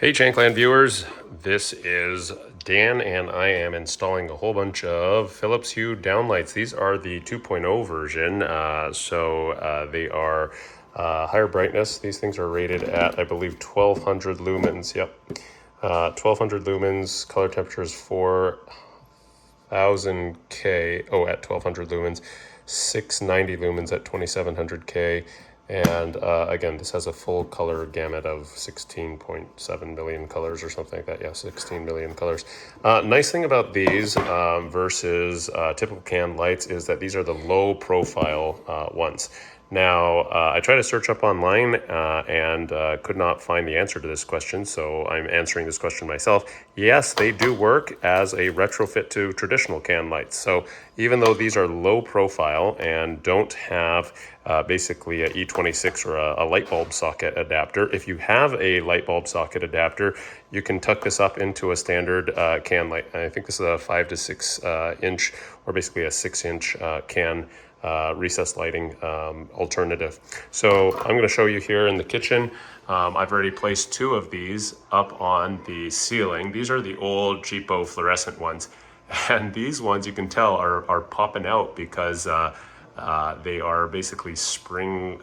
Hey TechTalk viewers, this is Dan and I am installing a whole bunch of Philips Hue Downlights. These are the 2.0 version, they are higher brightness. These things are rated at, I believe, 1200 lumens. Yep, 1200 lumens, color temperature is 4000 K, at 1200 lumens, 690 lumens at 2700 K. And again, this has a full color gamut of 16.7 million colors or something like that. Yeah, 16 million colors. Nice thing about these versus typical can lights is that these are the low profile ones. Now, I tried to search up online and could not find the answer to this question, so I'm answering this question myself. Yes, they do work as a retrofit to traditional can lights. So even though these are low profile and don't have basically a E26 or a light bulb socket adapter, if you have a light bulb socket adapter, you can tuck this up into a standard can light. I think this is a 5 to 6 inch, or basically a 6-inch can recessed lighting alternative. So I'm going to show you here in the kitchen. I've already placed 2 of these up on the ceiling. These are the old cheapo fluorescent ones, and these ones you can tell are popping out because they are basically spring,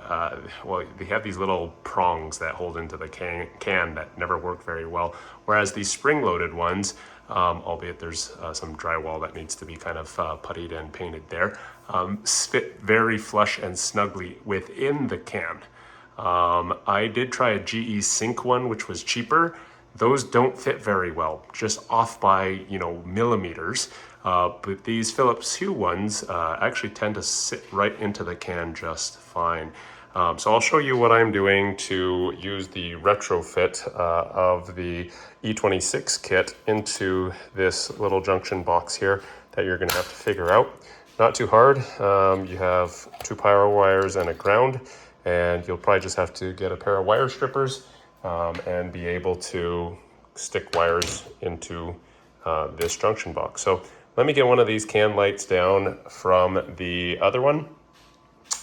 they have these little prongs that hold into the can that never work very well, whereas these spring-loaded ones, albeit there's some drywall that needs to be kind of puttied and painted there, fit very flush and snugly within the can. I did try a GE Sync one, which was cheaper. Those don't fit very well, just off by, millimeters. But these Philips Hue ones actually tend to sit right into the can just fine. So I'll show you what I'm doing to use the retrofit of the E26 kit into this little junction box here that you're going to have to figure out. Not too hard. You have 2 power wires and a ground, and you'll probably just have to get a pair of wire strippers and be able to stick wires into this junction box. So let me get one of these can lights down from the other one,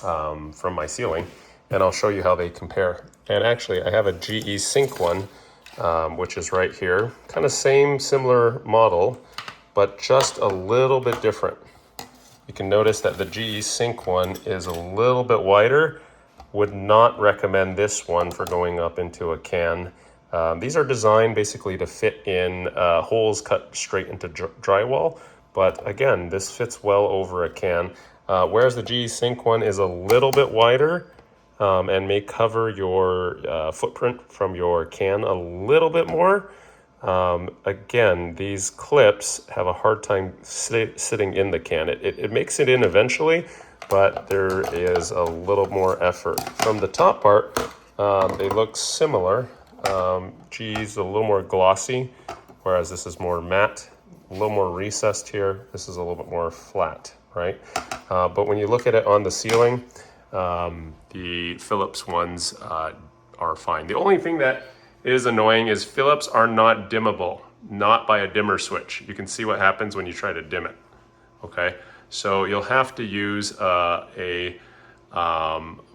from my ceiling, and I'll show you how they compare. And actually, I have a GE Sync one, which is right here. Kind of similar model, but just a little bit different. You can notice that the GE Sync one is a little bit wider. Would not recommend this one for going up into a can. These are designed basically to fit in holes cut straight into drywall. But again, this fits well over a can. Whereas the GE Sync one is a little bit wider and may cover your footprint from your can a little bit more. Again, these clips have a hard time sitting in the can. It makes it in eventually, but there is a little more effort. From the top part, they look similar. GE's a little more glossy, whereas this is more matte, a little more recessed here. This is a little bit more flat, right? But when you look at it on the ceiling, the Philips ones are fine. The only thing that is annoying is Philips are not dimmable, not by a dimmer switch. You can see what happens when you try to dim it, okay? So you'll have to use a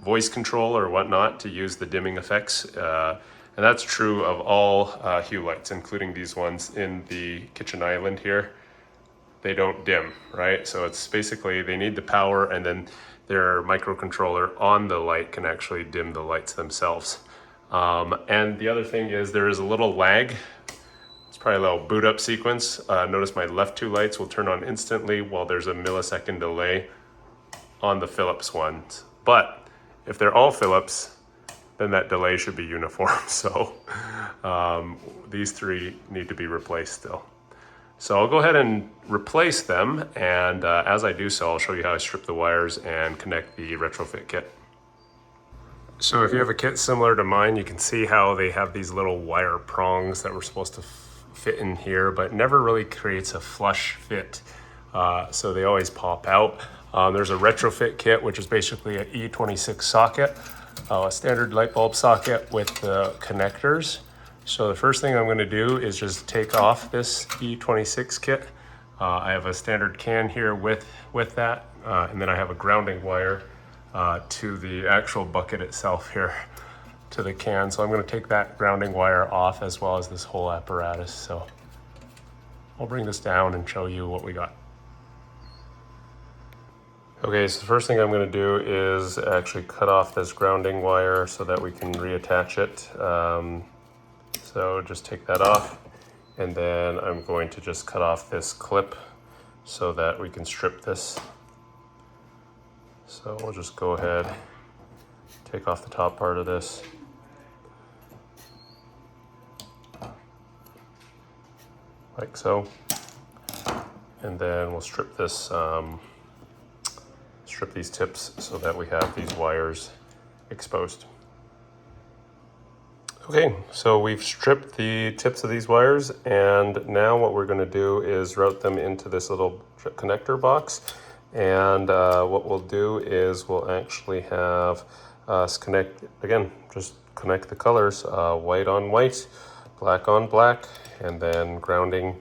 voice control or whatnot to use the dimming effects. And that's true of all Hue lights, including these ones in the kitchen island here. They don't dim, right? So it's basically, they need the power, and then their microcontroller on the light can actually dim the lights themselves. And the other thing is there is a little lag. It's probably a little boot up sequence. Notice my left 2 lights will turn on instantly while there's a millisecond delay on the Philips ones. But if they're all Philips, then that delay should be uniform. So these 3 need to be replaced still. So I'll go ahead and replace them, and as I do so, I'll show you how I strip the wires and connect the retrofit kit. So if you have a kit similar to mine, you can see how they have these little wire prongs that were supposed to fit in here, but never really creates a flush fit. So they always pop out. There's a retrofit kit, which is basically an E26 socket, a standard light bulb socket with the connectors. So the first thing I'm going to do is just take off this E26 kit. I have a standard can here with that, and then I have a grounding wire to the actual bucket itself here. to the can. So I'm going to take that grounding wire off as well as this whole apparatus. So I'll bring this down and show you what we got. Okay, so the first thing I'm going to do is actually cut off this grounding wire so that we can reattach it. So just take that off, and then I'm going to just cut off this clip so that we can strip this. So we'll just go ahead, take off the top part of this. Like so. And then we'll strip this, strip these tips so that we have these wires exposed. Okay, so we've stripped the tips of these wires, and now what we're going to do is route them into this little connector box. And what we'll do is we'll actually have us connect, again, just connect the colors, white on white, black on black, and then grounding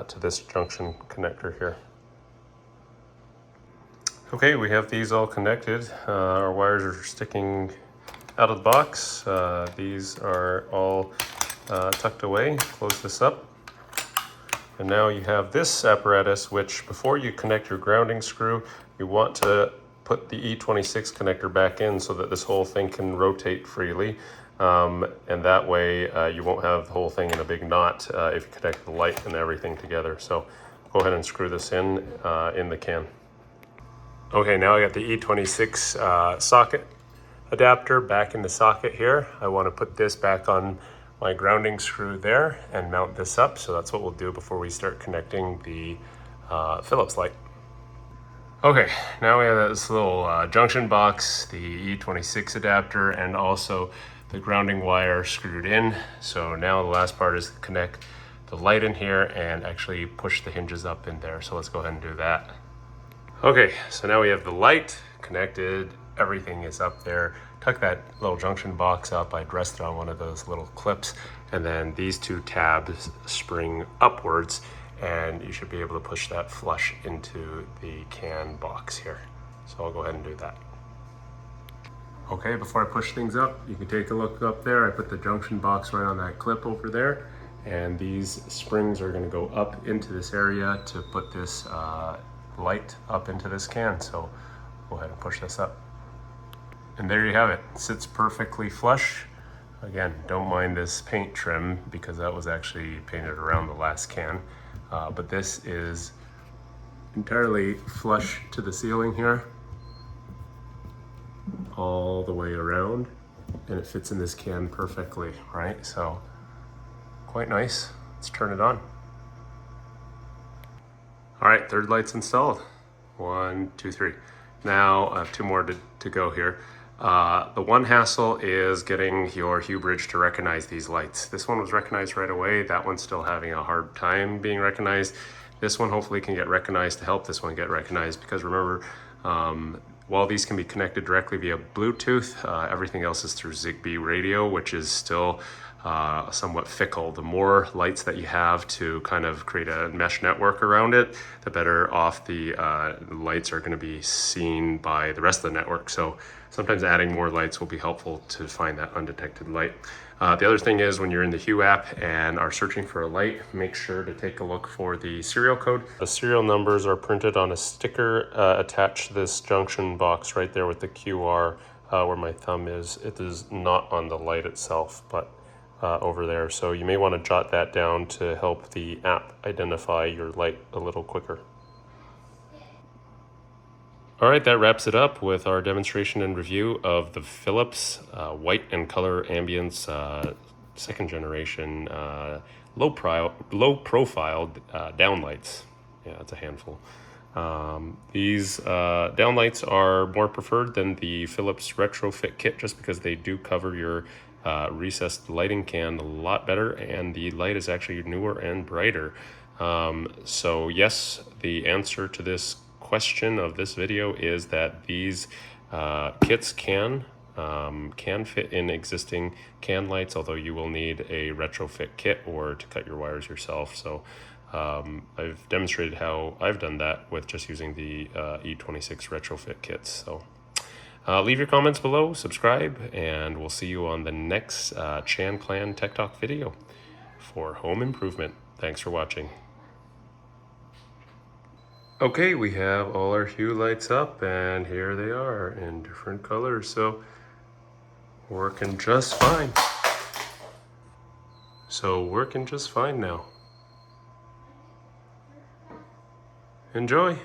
to this junction connector here. Okay, we have these all connected. Our wires are sticking out of the box. These are all tucked away. Close this up. And now you have this apparatus, which before you connect your grounding screw, you want to put the E26 connector back in so that this whole thing can rotate freely. And that way you won't have the whole thing in a big knot if you connect the light and everything together. So go ahead and screw this in the can. Okay, now I got the E26 socket adapter back in the socket here. I want to put this back on my grounding screw there and mount this up. So that's what we'll do before we start connecting the Phillips light. Okay, now we have this little junction box, the E26 adapter, and also the grounding wire screwed in. So now the last part is to connect the light in here and actually push the hinges up in there. So let's go ahead and do that. Okay, so now we have the light connected, everything is up there. Tuck that little junction box up. I'd rest it on one of those little clips, and then these two tabs spring upwards, and you should be able to push that flush into the can box here. So I'll go ahead and do that. Okay, before I push things up, you can take a look up there. I put the junction box right on that clip over there, and these springs are going to go up into this area to put this light up into this can. So go ahead and push this up. And there you have it. It sits perfectly flush. Again, don't mind this paint trim because that was actually painted around the last can. But this is entirely flush to the ceiling here, all the way around, and it fits in this can perfectly, right? So quite nice. Let's turn it on. All right, third light's installed. 1, 2, 3. Now I have two more to go here. The one hassle is getting your Hue bridge to recognize these lights. This one was recognized right away. That one's still having a hard time being recognized. This one hopefully can get recognized to help this one get recognized, because remember, while these can be connected directly via Bluetooth, everything else is through Zigbee radio, which is still somewhat fickle. The more lights that you have to kind of create a mesh network around it, the better off the lights are going to be seen by the rest of the network. So sometimes adding more lights will be helpful to find that undetected light. The other thing is, when you're in the Hue app and are searching for a light, make sure to take a look for the serial code. The serial numbers are printed on a sticker attached to this junction box right there with the QR where my thumb is. It is not on the light itself, but over there. So you may want to jot that down to help the app identify your light a little quicker. All right, that wraps it up with our demonstration and review of the Philips white and color ambience second generation low profile downlights. Yeah, it's a handful. These downlights are more preferred than the Philips Retrofit kit, just because they do cover your recessed lighting can a lot better, and the light is actually newer and brighter. So yes, the answer to this question of this video is that these kits can fit in existing can lights, although you will need a retrofit kit or to cut your wires yourself. So I've demonstrated how I've done that with just using the E26 retrofit kits. So Leave your comments below, subscribe, and we'll see you on the next TechClan Tech Talk video for home improvement. Thanks for watching. Okay, we have all our Hue lights up, and here they are in different colors, so working just fine. Now. Enjoy.